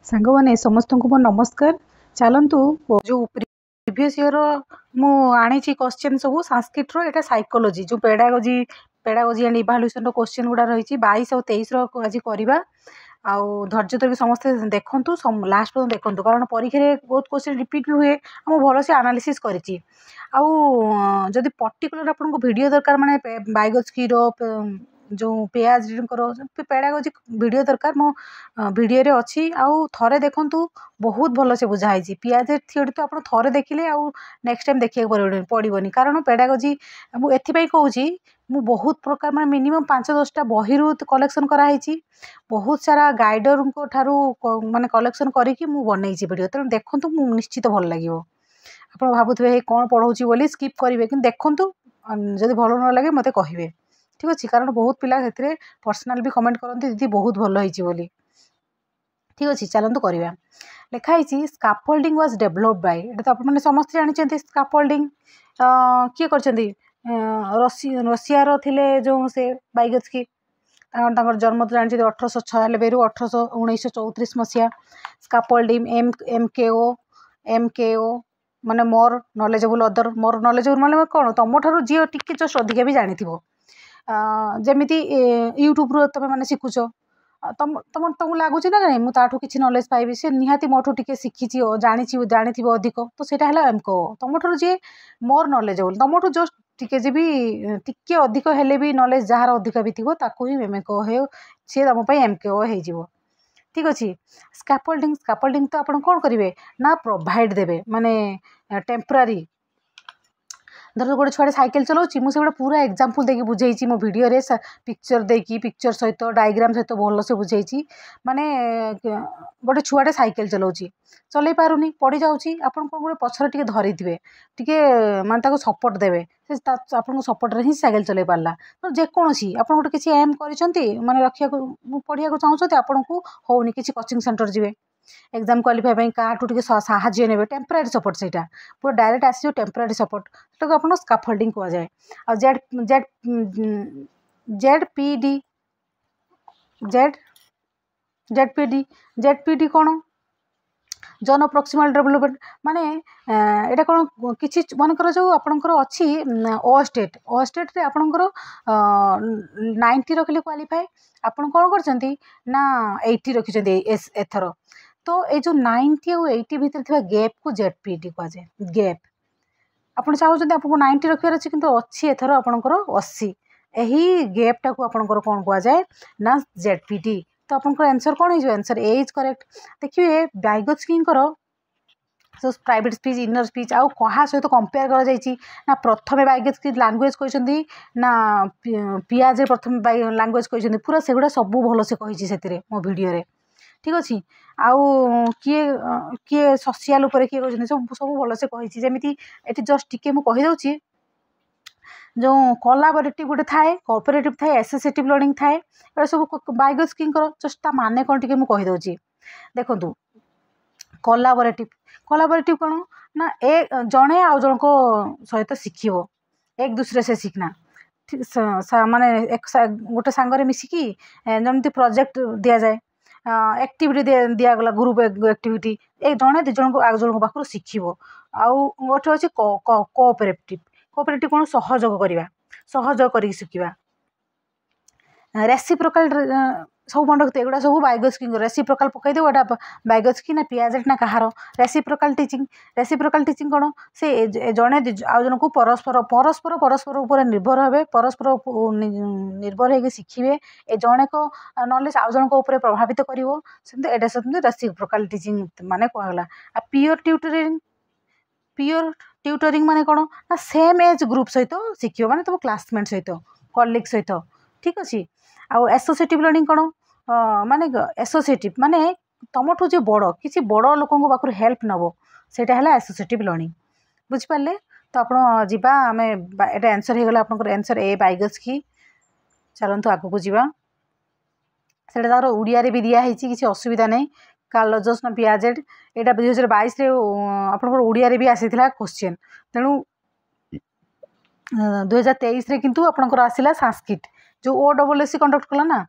सांगने समस्त को मोर नमस्कार। चलतु जो प्रीवियस ईयर मु आनी क्वेश्चन सब संस्कृत रो साइकोलॉजी जो पेडागोजी एंड इभाल्युएशन रो क्वेश्चन गुड़ा रही 22 और 23 आज करवा आउ धैर्य धरिक समस्ते देखूँ लास्ट पर्यटन देखूँ कारण परीक्षा बहुत क्वेश्चन रिपीट भी हुए मुझे भलसे आनालिसिस करी जदि पर्टिकुलर आपको वीडियो दरकार माने बायोलॉजी जो पेयाज पेडागोजी वीडियो दरकार मो वीडियो रे अच्छी आउ थरे देखूँ बहुत भलसे बुझाई पियाज थ्योरी तो आप थरे देखिले आउ नेक्स्ट टाइम देखिए पड़ोनी कारण पेडागोजी मुझे कहूँ मु बहुत प्रकार मैं मिनिमम 5-10टा बही कलेक्शन कराई बहुत सारा गाइडर को ठारू माने कलेक्शन करके बनई वीडियो तेणु देखूँ निश्चित भल लगे आप भावुए कौन पढ़ाऊँगी बोली स्किप करेंगे कि देखूँ जब भल न लगे मत कहे ठीक अच्छे कारण बहुत पिला से पर्सनाल भी कमेंट करते दीदी बहुत भल होती बोली ठीक अच्छे चलतु करवा लिखाई स्काफोल्डिंग वाज डेभलप्ड बाय ये तो आपने समस्त जानते स्काफोल्डिंग किए कर रशिया थिले जो से बाइगत्स्की जन्म तो जानते 1896 रु 1934 मसीहा स्काफोल्डिंग एमकेओ माने more knowledgeable other more knowledgeable माने कौन तुम ठार जी टी जस्ट अधिका भी जानी जमीती यूट्यूब रू तुम मैंने शिखुच तुमको लगुच ना नहीं मुझे किसी नॉलेज पाइबी से निहाती मोठू टी शिखी जानी अधिक तो सीटा है एमको तुम ठार जी मोर नॉलेजेबल तुमठू जस्ट टिके जी भी टिके अधिक हेले भी नॉलेज जार अधिक भी थी ताकू ही एमको हो सी तुम एमको हो ठीक अच्छे स्काफोल्डिंग तो आप कौन करेंगे ना प्रोवाइड देवे माने टेम्परारी धर गोटे छुआ साइकेल चलाऊँगी मुझे पूरा एग्जांपल देकी बुझे मो वीडियो रे पिक्चर देकी पिक्चर सहित डायग्राम सहित भल से बुझे माने गोटे छुआटे साइकेल चलाऊँगी चल पारुनी पड़ी जाऊँगी आप पछर टे धरी थे टे माने सपोर्ट देवे आपको सपोर्ट रे ही साइकेल चलाई पारा तो जेकोसी आप गोटे किसी एम कर माने रखा पढ़िया चाहते आपको होनी किसी कोचिंग सेंटर जी एग्जाम क्वालिफाई क्या साहाଯ୍य ने टेम्परारी सपोर्ट से पूरा डायरेक्ट आसो टेम्परारी सपोर्ट तो आप स्काफोल्डिंग कहुए आ Z Z Z P D Z Z P D कौन जन प्रॉक्सिमल डेवलपमेंट माने एटा कौन किसी मनकर जो आपणकर अच्छी ओ स्टेट रे आपणकर 90 रखिले क्वालिफाई आपन कौन करछंती ना 80 रखिछंती एथर तो ये जो 90 और 80 भितर थिबा गैप को जेडपीडी कहुए गैप आप चाहते आपको 90 रखार अच्छे कि अच्छी एथर आपणकर 80 यही गैपटा को आपणकर कौन कहुए ना जेडपीडी तो आपंकर आंसर कौन हो आंसर ए इज करेक्ट देखिए बाइगत्स्की जो प्राइवेट स्पीच इनर स्पीच आउ क्या सहित कंपेयर कर प्रथम बाइगत्स्की लैंग्वेज कहते ना पियाज प्रथम लैंग्वेज कहते पूरा सेगुड़ा सब भल से कही मो वीडियो रे ठीक अच्छे आउ किए किए सोशल उपर किए कहते सब सब भल से कही जमी ये जस्ट टिके मुझे कहीदे जो कोलाबोरेटिव गोटे थाए कोऑपरेटिव थाए एसोसिएटिव लर्निंग थाए ये सब बाइगत्स्की जस्ट ता माने कौन टिके मुझे कहीदे देखु कोलाबोरेटिव कौन ना जड़े आउ जन को सहित शिखब एक दूसरे से सीखना माने गोटे सांगरे मिसिकी जमी प्रोजेक्ट दि जाए एक्टिविटी दिगला ग्रुप एक्टिविटी एक जड़े दु जन को आग जन पाखु शिखब आउ गोटे अच्छे कोऑपरेटिव कौन सहयोग करवा सहयोग कर शिखा रेसिप्रोकाल सब मन रखते एगुड़ा सब बाइगत्स्की रेसिप्रोकाल पकईदे गोटा बाइगत्स्की ना पियाजेट ना कहार रेसिप्रोकाल टीचिंग कौन से जड़े आउ जन को परस्पर परस्पर परस्पर उपर निर्भर हे परस्पर निर्भर होगी शिखे ए जड़े को नॉलेज आउ जन को ऊपर प्रभावित कर रेसिप्रोकाल टीचिंग माने कहला पीयर ट्यूटरिंग माने कौन ना सेम एज ग्रुप सहित शिख माने तुम क्लासमेट सहित कलिग सहित ठीक अच्छे आउ एसोसिएटिव लर्निंग कौन माने एसोसिएटिव माने तुमठू जो बड़ किसी बड़ लोक पाखु हेल्प नब से एसोसिएटिव लर्निंग बुझिपारे तो आप जीवा आम ये आंसर होगा आपंकर आंसर ए बाइगत्स्की चलतु आग को जीवा से उड़िया भी दिखाई किसी असुविधा नहीं कार्लोजस ना पियाजेट यहाँ 2022 आप उड़िया भी आसीला क्वेश्चन तेणु 2023 रे किंतु आपंकर आसला संस्कृत जो OSSC कंडक्ट कला ना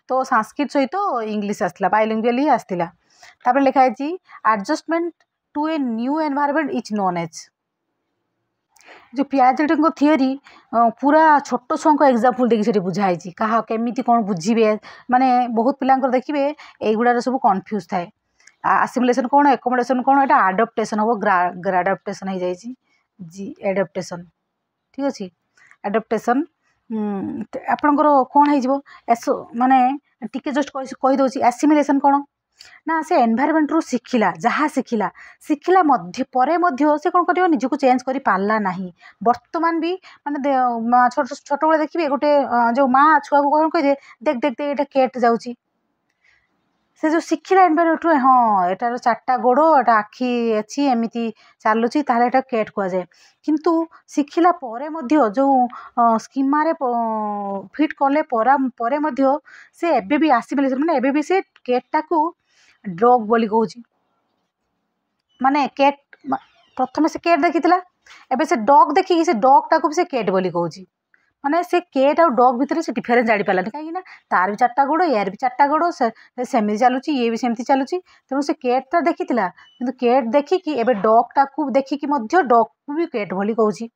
तो संस्कृत सहित इंग्लिश आसला बाइलिंगुअल ही आसला तापर लिखा है adjustment to a new environment is known as जो पियाजेटी थियोरी पूरा छोट छुआ एग्जाम्पल देखिए बुझाई क्या केमी कौन बुझे माने बहुत पिलांकर देखिए एगुड़ा सब कन्फ्यूज थाए आसिमुलेशन कौन एकोमोडेशन कौन एटा आडप्टेशन हम ग्राडाप्टेशन हो जाए जी एडप्टेशन ठीक अच्छे एडप्टेशन आपणकर कौन हो माने टिके जस्ट कहीदे आसिमुलेशन कौन ना से एनवायरनमेंट रू शिखिला जहाँ शिखिला शिखिला मध्य परे मध्य से कौन कर निजको चेंज कर पारला नहीं बर्तमान भी माने छोट बेले देखिए गोटे जो माँ छुआ को कौन कहे देख देख देख ये केट जाऊँगी से जो शिखिला एनवायरनमेंट रू हाँ एटार 4टा गोड़ एटा आखि अच्छी एमती चलुची ताहले एटा केट कह जाए किंतु शिखिला परे मध्य जो स्कीमा रे फिट कले परे मध्य से एबे भी आसिमुलेशन माने एबे भी से केटा को ड्रग बोली कहूँ माने केट प्रथम से केट देखी एबे से डॉग देखिकी से डॉग टाक भी से केट बोली कहूँ माने से केट आ डॉग भितर से डिफरेंस जानी पारानी कहीं तार भी 4टा गोड़ यार भी 4टा गोड़ सेमती चलुची ये भी सेमती चलुची तेणु से केटा देखी किंतु केट देखिकी एबे डॉग टाक देखिकी डॉग को भी केट बोली कहूँ से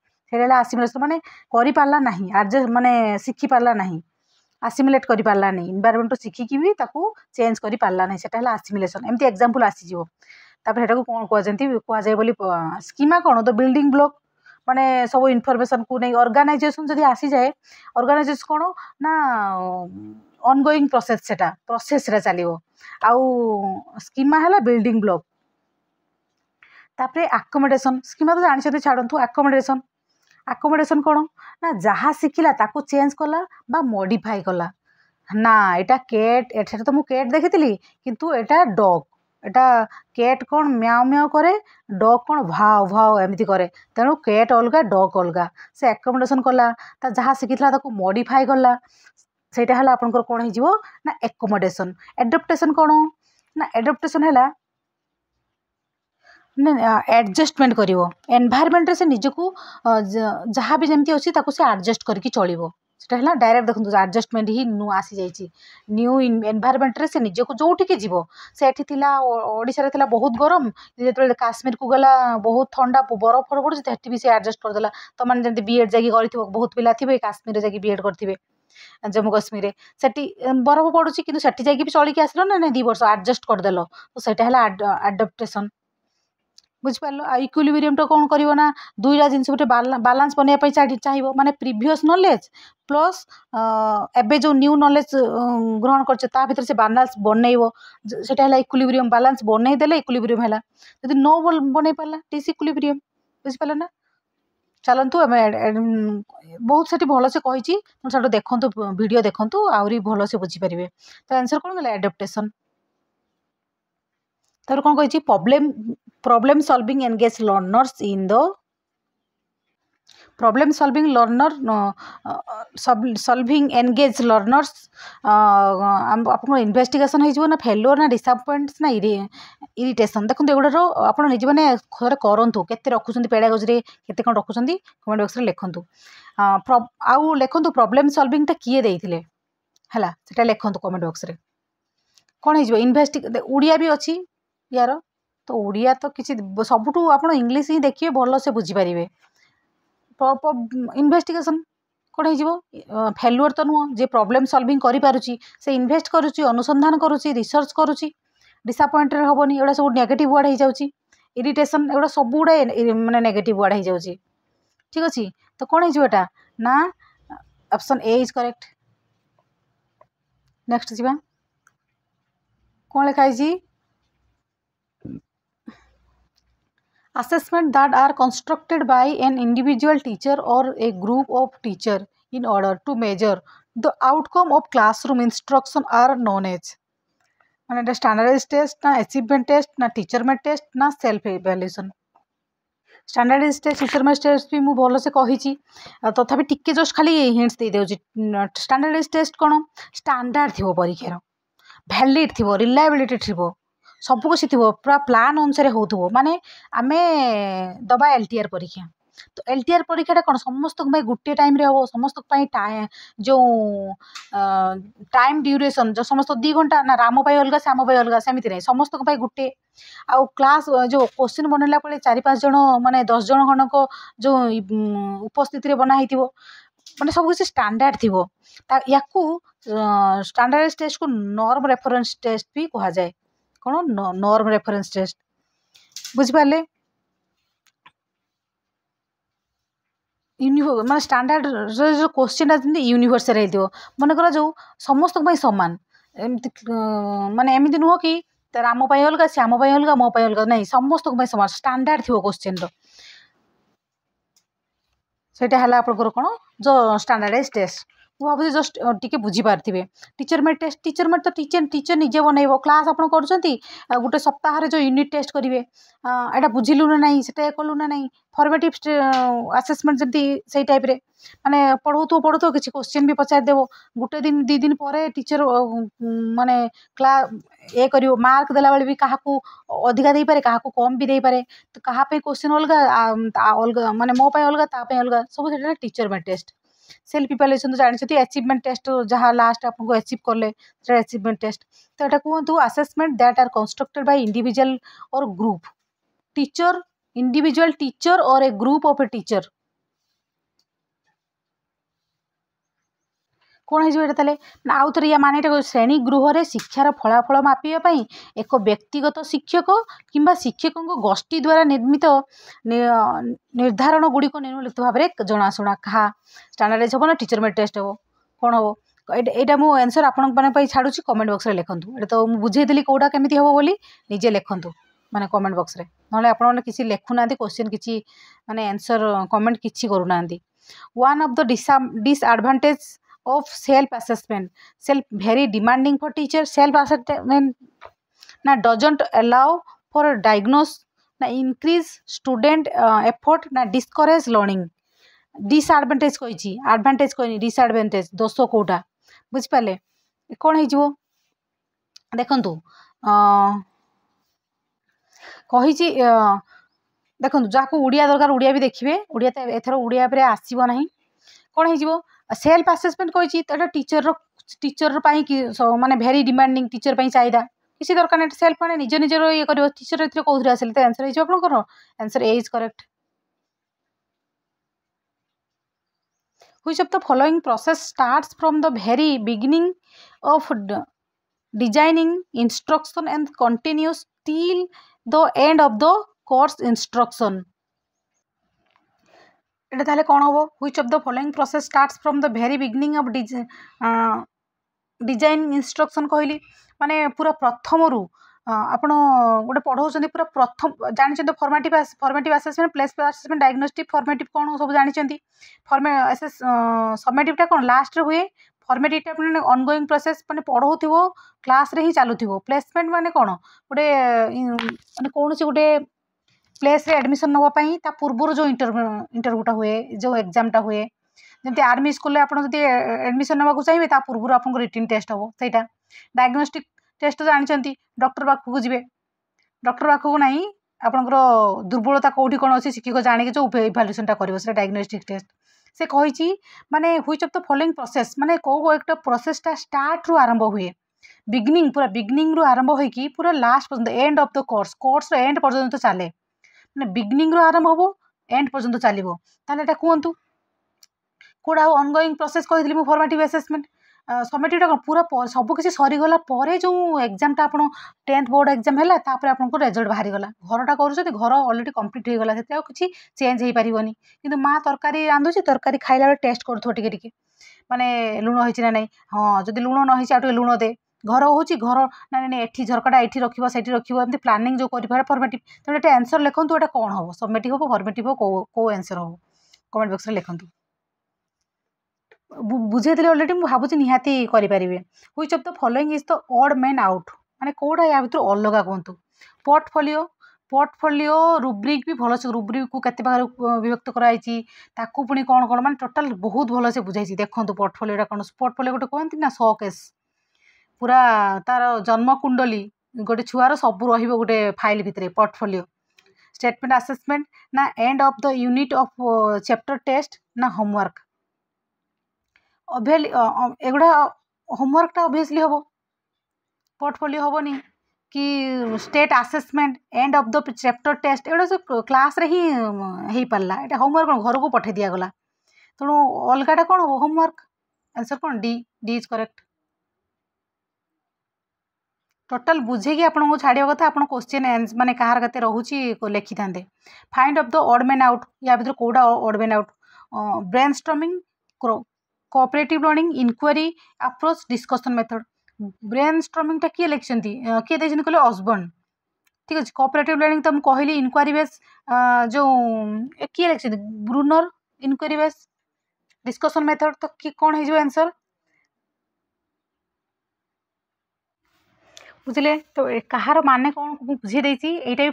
आसिमुलेशन माने करि पारला नहीं एडजस्ट माने शिखि पारला नहीं आसिमुलेट करि पारला नहीं एनवायरनमेंट शिखिकी भी ताकू चेंज करि पारला नहीं सेटा आसिमुलेशन एमती एग्जांपल आसीजिवो तापर हेटा को कोन कह जाए बोली स्कीमा कौन तो बिल्डिंग ब्लॉक माने सब इनफॉरमेशन को नहीं ऑर्गेनाइजेशन जदि आसी जाए ऑर्गेनाइजेशन कौन ना ऑनगोइंग प्रोसेस सेटा प्रोसेस रे चलिवो आउ स्कीमा है बिल्डिंग ब्लॉक तापर अकोमोडेशन स्कीमा तो जानी छाड़ू अकोमोडेशन कौन ना जहाँ शिखिला ताको चेंज कला बा मॉडिफाई कला ना एटा केट एटा तो मुझे केट देखी किंतु एटा डॉग एटा केट कौन म्याओ म्याओ करे डॉग कौन भाव भाव एमती करे तेणु केट अलग डॉग अलग से एकोमोडेशन कला जहाँ शिखिला ताको मॉडिफाई कला सेटा हला आपनकर कौन हो ना एकोमोडेशन एडप्टेशन कौन ना एडप्टेशन है एडजस्टमेंट करिवो एनवायरनमेंट रे से निजको जहाँ भी जमती अच्छी ताको से एडजस्ट करके चलिवो सेटा है डायरेक्ट देखो एडजस्टमेंट ही नु आसी जाइए न्यू एनवायरनमेंट रे से निजको जोटिके जीवो से एठी थिला ओडिसा रे थिला बहुत गरम जेतेबेले काश्मीर को गला बहुत ठंडा बरफ फर पड़ुछि सेठी भी से एडजस्ट करदेला तो माने जंती बीएड जाकी करथिबो बहुत पिला थिबे काश्मीर रे जाकी बीएड करथिबे जम्मू कश्मीर सेठी बरफ पड़ुछि किंतु सेठी जाकी भी चलिक आसलो ना 2 वर्ष एडजस्ट करदेलो तो सेटा है एडप्टेशन बुझिपार इक्विलिब्रियम तो कौन करिवो ना दुईटा जिनस गोटे बालांस बनवाई चाहिए माने प्रीवियस नॉलेज प्लस एबे जो न्यू नॉलेज ग्रहण कर भीतर से बालांस बनइबो सेटा है इक्विलिब्रियम बालांस बनई देले इक्विलिब्रियम है जदि नो बनई पाला डिस इक्विलिब्रियम बुझिपार ना चलतु आम बहुत से भल से कही सब देखु वीडियो देखु आहरी भल से बुझीपारे तो आंसर कौन गला एडप्टेशन तापर कौन कही problem solving engage learners in the problem solving learner solving engage learners आपन इन्वेस्टिगेशन हो ना फेल्योर ना डिसअपॉइंट्स ना इरिटेशन देखो एगुड़ार आप निजे मैंने थोड़े करूँ केते रखुच्च पेडागोज केते कौन रखुच्च कमेंट बॉक्स रे लिखंतु आउ लिखंतु प्रॉब्लम सॉल्विंग टा किए देइथिले हला सेटा लिखंतु कमेंट बॉक्स रे कौन हो इन्वेस्टिग ओडिया भी अच्छी यार तो ओडिया तो किसी सबुठू आप इंग्लिश ही देखिए भल से बुझीपारे इन्वेस्टिगेशन कौन हो फेल्युअर तो नुह जे प्रॉब्लम सॉल्विंग करुच्ची से इन्वेस्ट करुच्ची अनुसंधान करुच्ची रिसर्च करुच्ची डिसअपॉइंटेड हेनी एगुड़ा सब नेगेटिव वर्ड हो जाऊँगी इरिटेशन एगुड़ा सब गुड़ा माने नेगेटिव वर्ड हो जाऊँगी ठीक अच्छे तो कौन होटा ना option A is correct next जी कौन लिखाई assessment that are constructed by an individual teacher or a group of teacher in order to measure the outcome of classroom instruction are known as माने स्टैंडर्डाइज्ड टेस्ट ना achievement test ना teacher made test ना self evaluation standardised test teacher made test भी मुझे भल से कही तथापि टिके जस्ट खाली हिंट्स दे देउची स्टैंडर्डाइज्ड टेस्ट कौन स्टैंडर्ड थी परीक्षार वैलिड थी रिलायबिलिटी थी सब कुछ थी पूरा प्लान अनुसार हो माने आमे दबा एलटीआर परीक्षा तो LTR परीक्षा कौन समस्त गोटे टाइम हम समस्त जो टाइम ड्यूरेशन जो समस्त 2 घंटा ना राम अलग श्याम अलग सेमती नहीं समस्त गोटे आउ क्लास जो क्वेश्चन बनला बेले 4-5 जन माने 10 जन खंडक जो उपस्थिति बनाई माने सब किसी स्टैंडर्ड थी या स्टैंडर्ड टेस्ट को नॉर्म रेफरेंस टेस्ट भी कहा जाए कौन नॉर्म रेफरेंस टेस्ट बुझिपारे माने स्टैंडर्ड जो क्वेश्चन यूनिवर्सल मन कर जो समस्त सामान एमती माने एमती नुह कि राम अलग श्याम अलग मो अलग नहीं समस्त सामान स्टैंडर्ड थी क्वेश्चन सेटा है आपंकर कौन जो स्टैंडर्डाइज टेस्ट ମୁଁ ଭାବୁଛି ଜଷ୍ଟ ଟିକେ ବୁଝିପାରିଥିବେ टीचर मेट टेस्ट तो टीचर निजे बनइब क्लास आप गोटे सप्ताह जो यूनिट टेस्ट करेंगे यहाँ बुझिलु ना नहीं से कलु ना नहीं फॉर्मेटिव आसेसमेंट जमी से टाइप रे माने पढ़ो किसी क्वेश्चन भी पचारदेव गोटे दिन 2 दिन पर टीचर माने क्लास ये कर मार्क देला बेले भी क्या अधिका दे पारे क्या कम भी दे पारे तो कहाँ क्वेश्चन अलग अलग माने मो अलग ताप अलग सब teacher made test self evaluation तो जानते अचीवमेंट टेस्ट जहाँ लास्ट आपको अचीव कले अचीवमेंट टेस्ट तो यहाँ कहतु assessment that are constructed by individual और ग्रुप टीचर इंडिविजुअल टीचर और a group of a teacher कौन है आउ थे या माने श्रेणी गृह शिक्षार फलाफल मापियापाई एक व्यक्तिगत शिक्षक किंबा शिक्षकों गोष्ठी द्वारा निर्मित निर्धारण गुड़िक निम्नलिखित भाव में जनाशुना क्या स्टैंडर्डाइज हम ना टीचर मेट टेस्ट हम कौन हम यहाँ मुझे आंसर आपण छाड़ू कमेंट बॉक्स में लिखूँ ये तो मुझे बुझेदी कौटा केमी हम बोली निजे लिखूँ माने कमेंट बॉक्स में ना आपने किसी लिखुना क्वेश्चन किसी माने आंसर कमेंट किसी करूना one of the disadvantage of self assessment self very demanding for teacher self assessment na doesn't allow for a diagnose na increase student effort na discourage learning disadvantage कही advantage कही disadvantage दोष कोटा बुझी पाले कौन हो देखंतु कही देखो जहाँ उड़िया दरकार उड़िया भी देखिए उड़िया तो एथर उड़िया पे आसब ना कौन हो सेल्फ आसेसमेंट कही टीचर माने भेरी डिमांडिंग टीचर चाहिदा किसी दरकार नहीं सेल्फ माने निज निजर ये कर टीचर कौन आसे तो आंसर हो answer A is correct which of the following process starts from the very beginning of designing instruction and continuous till the end of the course instruction এটা তাহলে কোন হবো which of the following process starts from the very beginning of design instruction कहली माने पूरा प्रथम आपण गोटे पढ़ाऊँ पूरा प्रथम जानते formative assessment place assessment diagnostic formative कौन सब जानते समेटिवटा कौन लास्ट हुए फॉर्मेटिवटा अपने ऑनगोइंग प्रोसेस माने पढ़ाऊ क्लास रे ही चलुथिबो प्लेसमेंट माने कौन गोटे माने कौन से गोटे प्लेस रे एडमिशन नापाई पूर्व जो इंटरव्यूटा हुए जो एग्जामटा हुए जमी आर्मी स्कूल आप एडमिशन नाक चाहिए पूर्व आपको रिटन टेस्ट हम सहीटा डायग्नोस्टिक टेस्ट जानते डॉक्टर पाखक जी डॉक्टर पाखक ना आपंकर दुर्बलता कौटी कौन अच्छी शिक्षक जानिक जो इभाल्युएसनटा कर डायग्नोस्टिक टेस्ट से कही माने which of the following process माने कौ एक प्रोसेसटा स्टार्ट रु आरंभ हुए बिगिनिंग पूरा बिगिनिंग रु आरंभ होगी पूरा लास्ट पर्यंत and of the course and पर्यंत चले मैंने बिगिनिंग आरंभ हम एंड पर्यंत चलो ताले कहतु कौटा ऑनगोइंग प्रोसेस कही फॉर्मेटिव असेसमेंट समेटिवटा कौन पूरा सब किसी सरीगला जो एग्जामटा आप 10th बोर्ड एग्जाम है आपको रिजल्ट बाहरी गला घरटा कर घर अलरेडी कंप्लीट हो गला से किसी चेंज हो पारनी कि माँ तरकारी रांधुची तरकारी खाइला बेले टेस्ट करूँ टिके माने लुण होती ना नहीं हाँ जब लुण न हो लुण दे घर हूँ घर ना नहीं एठी झरकाटा ये रखिए से रखिए एमती प्लानिंग जो कर फॉर्मेटिव तेणु ये आंसर लिखूँ ये कौन हम समेटिव हम फॉर्मेटिव कौ आंसर हम कमेंट बॉक्स में लिखूँ बुझे ऑलरेडी मुझे भावुँ निहाती करेंगे which of the following is the odd man out माने कौटा या भर अलग कहतु पोर्टफोलियो रुब्रिक भी भल से रुब्रिक को केते भाग विभक्त कराई पुणी कौन कौन माने टोटाल बहुत भल से बुझाई देखो पोर्टफोलियोटा कौन पोर्टफोलियो गोटे कहते ना शोकेस पूरा तार जन्म कुंडली गोटे छुआर सब रोटे फाइल भितर पोर्टफोलियो स्टेटमेंट असेसमेंट ना end of the unit of chapter test ना होमवर्क एगुड़ा होमवर्कटा ऑब्वियसली हम पोर्टफोलियो हेनी कि state assessment end of the chapter test एगुड़ा सब क्लास रे ही हो पारा ये होमवर्क घर को पठे दिगला तेणु अलगाटा कौन हम होमवर्क आंसर कौन डी इज करेक्ट टोटाल बुझे कि आपको छाड़ा कथा आप क्वेश्चन माने कहार कते रोचे लिखि था find of the odd man out या भर कौटा odd man out brainstorming cooperative learning inquiry approach discussion method brainstorming किए लिखिं किए देखते कहले ऑसबर्न ठीक अच्छे कोऑपरेटिव लर्निंग तो मुझे कहली इंक्वायरी बेस जो किए लिखिं Bruner inquiry base discussion method तो कि कौन हो आंसर बुझे तो कहार माने कौन बुझे यहाँ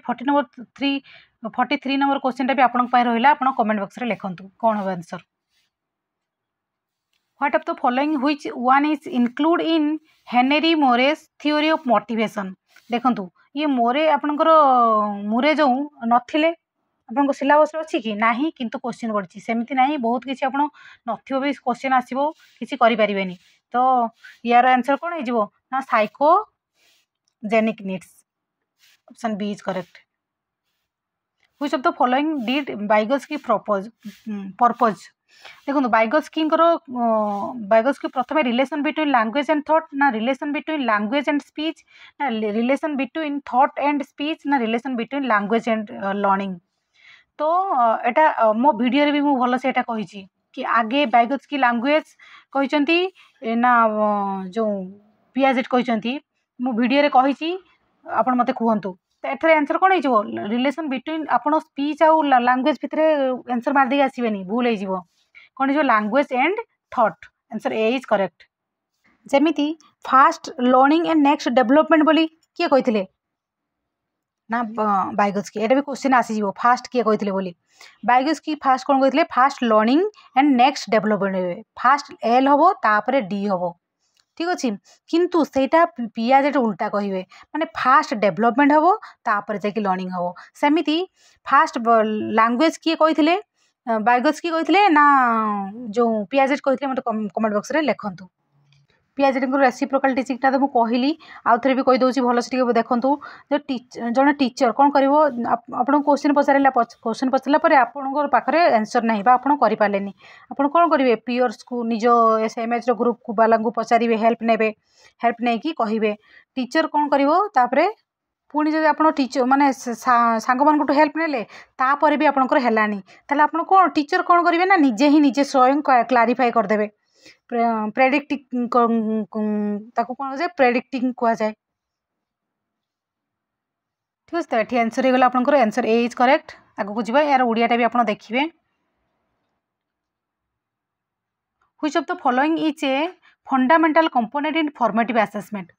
भी 43 नंबर क्वेश्चन भी आपन रहा आप कमेंट बॉक्स रे लिखतु कौन हम answer what of the following which one is include in Henry मोरेस theory of motivation देखंतु ये मोरे आपनकर मुरे जो नथिले आपन सिलेबस अच्छी कि नाही किंतु क्वेश्चन पड़ी सेमती ना बहुत किसी आप नथिबो भी क्वेश्चन आसीबो किसी करि परिबेनी तो यार आंसर कौन हो ना psychogenic needs option B is correct which of the following did Vygotsky purpose देखो वाइगोत्स्की प्रथम relation between language and thought ना relation between language and speech ना relation between thought and speech ना relation between language and learning तो एटा मो video रे भी मु भल से एटा कहिछि कि आगे वाइगोत्स्की लैंग्वेज कहिसंती ना जो पियाजेट कहिसंती मु वीडियो रे कहिछि आपण मते कहंतु तो एथरे आंसर कौन हो रिलेशन बिटवीन आपन स्पीच आउ लैंग्वेज भितर आंसर मार दे आसबेनी भूल हो कौन हो language and thought answer A is correct जेमिति fast learning and next development बोली किए कही ना वाइगोत्स्की एटा भी क्वेश्चन आसीज फास्ट किए कही बोली वाइगोत्स्की फास्ट कौन कही fast learning and next development fast L हम तापर डी हम ठीक अच्छे किंतु सेटा पियाजेट उल्टा कहे माने फास्ट डेवलपमेंट हम तापर जाकि लर्निंग हम सेमिति फास्ट लैंग्वेज किए कही वाइगोत्स्की कही ना जो पियाजेट कही मत कमेंट बॉक्स रे लिखतु पियाजेट रेसिप्रोकाल टीचिंगटा तो मुझे कहली आउ थे भी कहीदे भल से देखूँ जो जड़े टीचर कौन कर क्वेश्चन पचारे क्वेश्चन पचारा आपंकर पाखे आंसर ना आप करें आप कौन करेंगे पीयर्स को निज एसएमएच ग्रुप को वाला पचारे हेल्प ने हेल्प नहीं कि कहे टीचर कौन कर पुणी जब आप टीचर माने सांग मान हेल्प ने तापर भी आपंकर है कौन टीचर कौन करेंगे ना निजे ही निजे स्वयं क्लारिफाई करदे प्रेडिक्टिंग ताको कौन कह प्रेडिक्टिंग कह जाए ठीक है तो ये आंसर हो गला आपनकर आंसर ए इज करेक्ट आगु को जीवा यार ओडियाटा भी आपन देखिबे which of the following is a fundamental component in formative assessment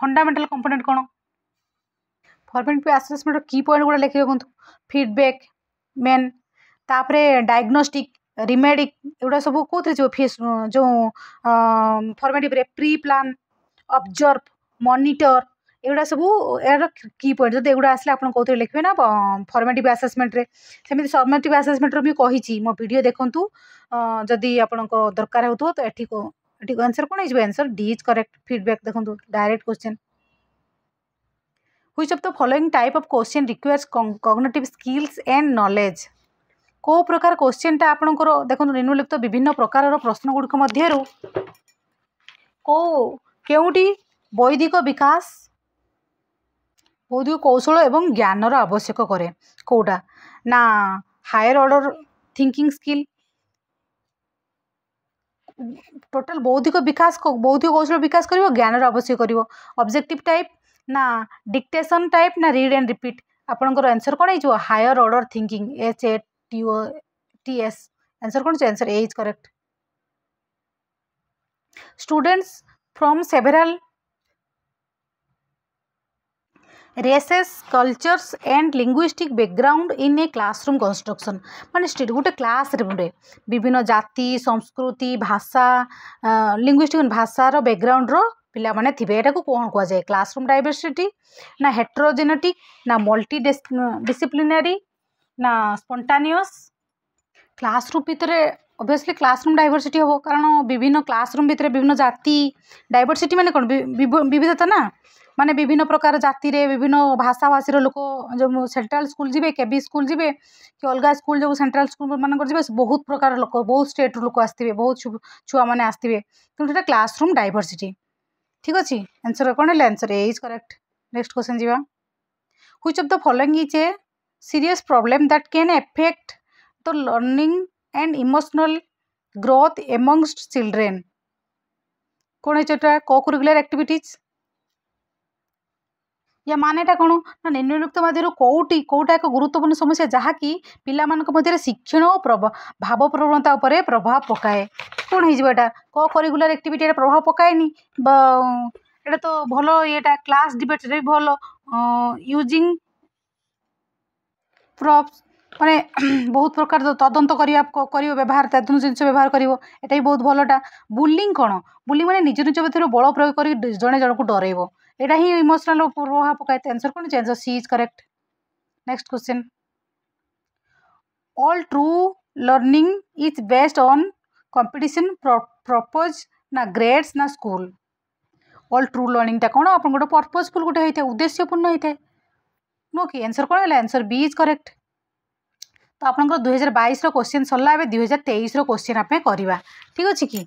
fundamental component कौन फॉर्मेटिव असेसमेंट की पॉइंट गुड़ा लिखि रखु फीडबैक मेन तापरे डायग्नोस्टिक रिमेडिक एगुड़ा सब कौन जो फेस जो formative pre plan observe monitor एगुड़ा सब यार की पॉइंट जो एगुड़ा आसले आप कौन लिखे ना फॉर्मेटिव असेसमेंट रे सेमती फॉर्मेटिव असेसमेंट भी कही मो वीडियो देखंतु जदि आपण दरकार हो तो एठी आंसर कौन हो answer D is correct feedback देखंतु direct question which of the following type of question requires cognitive skills and knowledge को प्रकार क्वेश्चनटा आपणकर देखो निम्नलिखित विभिन्न प्रकार प्रश्न गुड़िक मध्यरु को केउटी बौद्धिक विकास बौद्धिक कौशल एवं ज्ञानर आवश्यक करे कोटा ना higher order thinking skill total बौद्धिक कौशल विकास करिवो ज्ञानर आवश्यक करिवो ऑब्जेक्टिव टाइप ना डिक्टेशन टाइप ना रीड एंड रिपीट आपणकर आंसर कौन हो higher order thinking HATS answer कौन answer A is correct students from several races cultures and linguistic background in a classroom construction माने गोटे क्लास रे विभिन्न जाति संस्कृति भाषा लिंग्विस्टिक भाषार बैकग्राउंड रो पिला माने थिबे एटा को कोन को जाय क्लासरूम डाइवर्सिटी ना हेटेरोजेनेटिक ना मल्टी डिसिप्लिनरी ना स्पॉन्टानियस क्लासरूम भितर ऑब्वियसली क्लासरूम डाइवर्सिटी हो कारण विभिन्न क्लासरूम भितर विभिन्न जाति डाइवर्सिटी माने कोन विविधता ना माने विभिन्न प्रकार जाति रे विभिन्न भाषा भाषी लोक जो सेंट्रल स्कूल जीवे केबी स्कूल जीवे कि अलग स्कूल जो सेंट्रल स्कूल मान जीवे बहुत प्रकार लोक बहुत स्टेट लोक आसवे बहुत छुआ मैंने आसवे तेणु क्लासरूम डाइवर्सिटी ठीक अच्छे आंसर कौन है answer A is correct next question जीवा which of the following is a serious problem that can affect the learning and emotional growth amongst children कौन है को करिकुलर एक्टिविटीज या मानेटा कौन ना निम्नलिखित मध्य कौटा एक गुरुत्वपूर्ण समस्या जहाँकि पिला मध्य शिक्षण और भाव प्रवणता उपर प्रभाव पकाए कौन होटा को करिकुलर एक्टिविटी प्रभाव पकाएनी एटा तो भल ये क्लास डिबेट भी भल यूजिंग प्रॉप्स माने बहुत प्रकार तदंत करियो व्यवहार तेन जिन व्यवहार करियो एटा भी बहुत भलटा बुलिंग कौन बुलिंग माने निज निज भितर बल प्रयोग कर जड़े जन को डरइब एटा ही इमोशनल प्रभाव पकाए आंसर कौन answer C is correct next question all true learning is based on competition propose ना ग्रेड्स ना स्कूल ऑल ट्रू लर्निंग टा कौन आप गोटे पर्पजफुल गोटे होता है उद्देश्यपूर्ण होता है नो कि आंसर कौन है आंसर बी इज करेक्ट तो आप 2022 क्वेश्चन सरला 2023 क्वेश्चन आप करवा ठीक अच्छे कि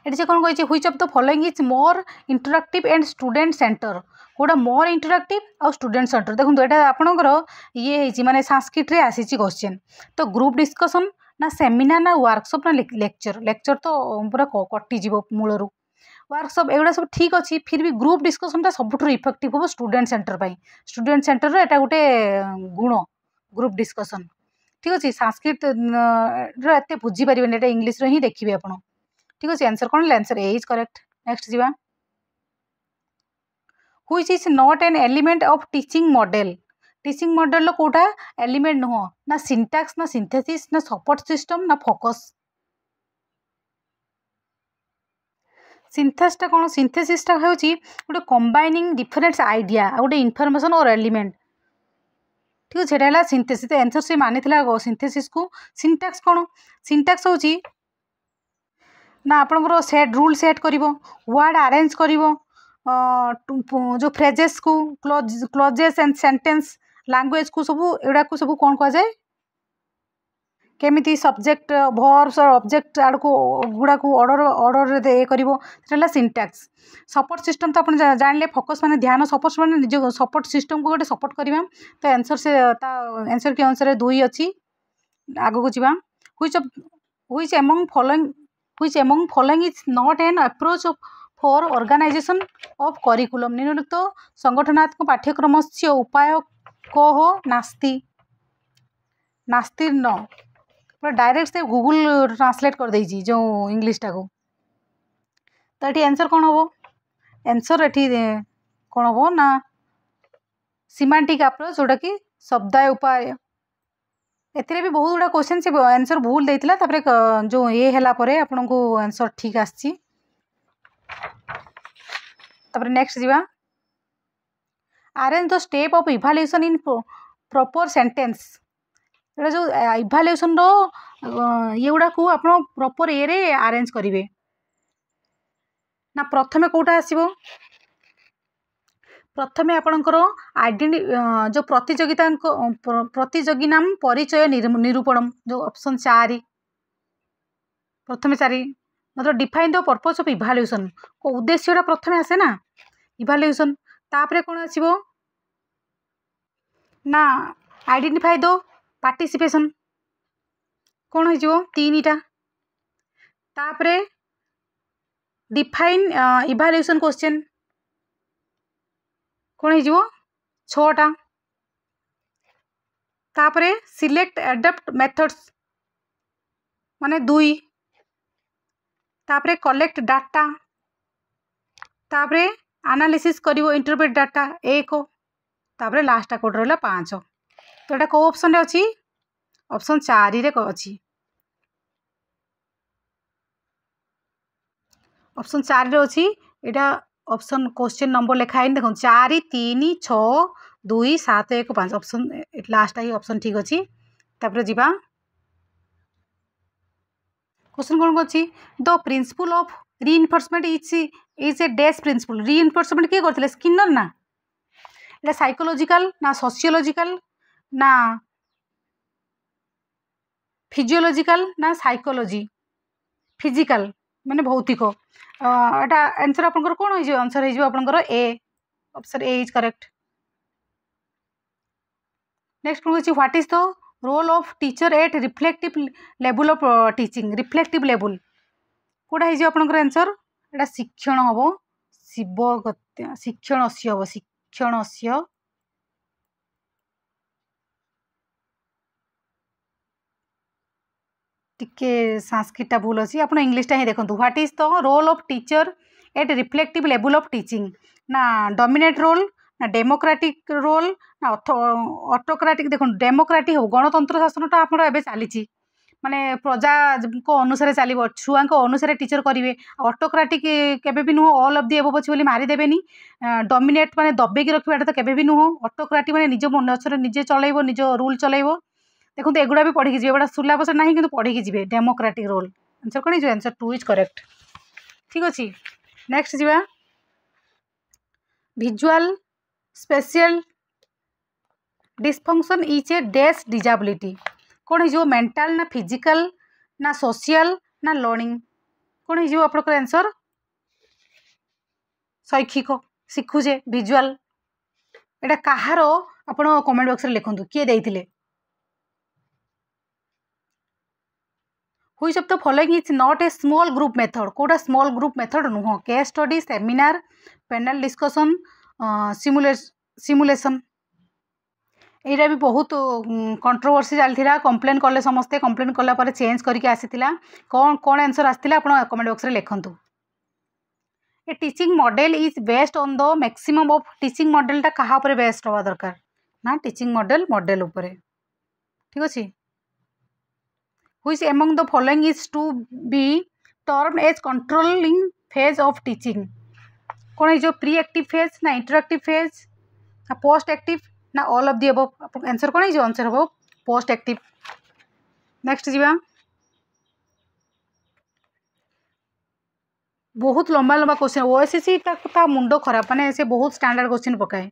ये कौन कही which of the following is more interactive and student centre Koda more interactive और स्टूडेंट सेंटर देखो यहाँ आपंकर ये माने संस्कृत रे आसी क्वेश्चन तो ग्रुप डिस्कशन ना सेमिनार ना वर्कशॉप ना लेक्चर लेक्चर तो पूरा कटिज मूलर वर्कशॉप एगुड़ा सब ठीक अच्छी फिर भी ग्रुप डिस्कशन सब इफेक्टिव हम स्टूडेंट सेंटर एटा गोटे गुण ग्रुप डिस्कशन ठीक अच्छे संस्कृत एत बुझीपारे एटा इंग्लीश ही देखिए आप ठीक अच्छे आंसर कौन answer A is correct next जीवा which is not an element of teaching model कोटा एलिमेंट नुह ना सिंटैक्स ना सिंथेसिस ना सपोर्ट सिस्टम ना फोकस सिंथेसिसटा कौन सिंथेसिसटा होची गोटे कंबाइनिंग डिफरेंट आइडिया गोटे इनफॉरमेशन और एलिमेंट ठीक है सेटा सिंथेसिस आंसर से मानी सिंथेसिस को सिंटैक्स कौन सिंटैक्स होची ना आपंकर सेट रूल सेट कर वर्ड अरेंज कर जो फ्रेजेस को क्लोजेस एंड सेंटेंस लैंग्वेज को सब एड़ा को सब कौन कह जाए केमिति सब्जेक्ट वर्ब्स और ऑब्जेक्ट आड़ को गुड़ा को ऑर्डर ये कर सिंटैक्स सपोर्ट सिस्टम तो आप जानले फोकस माने ध्यान सपोर्ट माने निज सपोर्ट सिस्टम को गोटे सपोर्ट करवा तो आंसर से आंसर के अनुसार 2 अच्छी आगो को जीवा which among following is not an approach for organisation of curriculum निम्नलिखित संगठनात्मक पाठ्यक्रम से उपाय को हो नास्ति न पूरा डायरेक्ट से गूगल ट्रांसलेट कर देजी जो इंग्लिश टाको तो ये आंसर कौन हम आंसर ये कौन हम ना सिमांटिक अप्रोच जोटा कि शब्दाय उपाय एथिरे भी बहुत गुड़ा क्वेश्चन से आंसर भूल देइतिला तापरे जो ये हैला परे आपन को आंसर ठीक आछि तापरे नेक्स्ट जीवा arrange the step of evaluation in proper sentence एटा जो इवैल्यूएशन रो ये गुड़ा को आप प्रॉपर ये रे अरेंज करेंगे ना प्रथमे कोटा आसीबो प्रथमे आपणकर आइडेंटि जो प्रतियोगी नाम परिचय निरूपण जो ऑप्शन 4 प्रथमे 4 मतलब define the purpose of evaluation को उद्देश्यटा प्रथमे आसे ना इवैल्यूएशन तापरे कोन आसीबो ना आइडेंटिफाई द पार्टिसिपेशन कौन हो 3टा तापरे डिफाइन इवैल्यूएशन क्वेश्चन कौन हो 6टा तापरे सिलेक्ट एडप्ट मेथड्स माने 2 तापरे कलेक्ट डाटा तापरे एनालिसिस करिवो इंटरप्रेट डाटा 1 तापरे लास्ट कोड रहला 5 तो एटा को ऑप्शन रे अछि ऑप्शन 4 रे को अछि ऑप्शन 4 रे अछि एटा ऑप्शन क्वेश्चन नंबर लिखा है देखो 4 3 6 2 7 1 5 ऑप्शन लास्ट आई ऑप्शन ठीक अछि तापर जीवा क्वेश्चन कोन अछि the principle of reinforcement is a dash principle reinforcement के करथिले स्किनर ना एटा साइकोलॉजिकल ना सोशियोलॉजिकल ना फिजियोलॉजिकल ना साइकोलॉजी फिजिकल माने भौतिक एटा आंसर आपनकर कोन होई जे आंसर होई जे आपनकर ए option A is correct next कोन होई what is the role of teacher at reflective level of teaching reflective level कोडा होई जे आपनकर आंसर एटा शिक्षण हबो शिवगत्य शिक्षणस्य हबो शिक्षणस्य टिके संस्कृतटा भूल अच्छी आप इंग्लीटा ही देखो what is the role of teacher at reflective level of teaching ना डोमिनेट रोल ना डेमोक्रेटिक रोल ना ऑटोक्रेटिक देखो डेमोक्रेटिक हो गणतंत्र शासनटा आपन एबे चली माने प्रजा को अनुसार चलो छुआ अनुसार टीचर करेंगे ऑटोक्रेटिक केबे भी नुह ऑल ऑफ दी एबव अच्छी मारी देवेनी डोमिनेट माने दबेकी रखा तो केबे भी नुह ऑटोक्रेटिक माने निज मन निजे चलैबो निज रूल चलैबो देखो एगुड़ा भी पढ़ी जी सिलेबस ना कि पढ़ी जी डेमोक्रेटिक रोल आंसर कौन है आंसर 2 इज करेक्ट ठीक अच्छे नेक्स्ट जी visual spatial dysfunction is a dash disability कौन है मेंटल ना फिजिकल ना सोशल ना लर्निंग कौन है आप आंसर शैक्षिक शिखुचे विजुअल एटा कहार आप कमेंट बॉक्स में लिखुँ किए देते Which of the following is not a small group method? Koda small group method नुह case study, seminar, panel discussion, simulation. एटा भी बहुत कंट्रोवर्सी चलता कंप्लेन कले समस्ते कंप्लेन कला चेंज करके आसीला कौन कौन आंसर आसला आप कमेंट बॉक्स में लिखुँ a teaching model is based on the maximum of teaching मॉडलटा कहा बेस्ट हवा दरकार ना टीचिंग मॉडल उपरे ठीक अच्छे which among the following is to be termed as controlling phase of teaching कौन है जो प्री एक्टिव फेज ना इंटरएक्टिव फेज ना पोस्ट एक्टिव ना all of the above answer कौन है जो आंसर हम पोस्ट एक्टिव नेक्स्ट जी बहुत लंबा लंबा क्वेश्चन ओएसएससी ता मुंड खराब माने से बहुत स्टैंडर्ड क्वेश्चन पकाए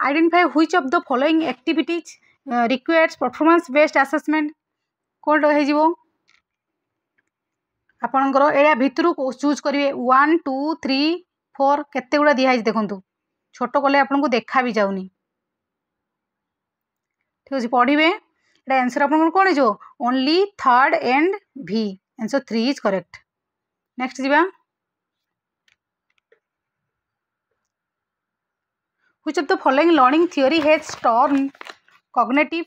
identify which of the following activities requires performance based assessment कौन हो आपणकर एरिया भितर चूज करेंगे 1 2 3 4 केते गुड़ा दिखाई देखो छोट कले आपको देखा भी जाऊनी ठीक अच्छे पढ़े आंसर आप कौन है जो ओनली थर्ड एंड भी आंसर 3 इज करेक्ट नेक्स्ट जी which of the following learning theory has turn cognitive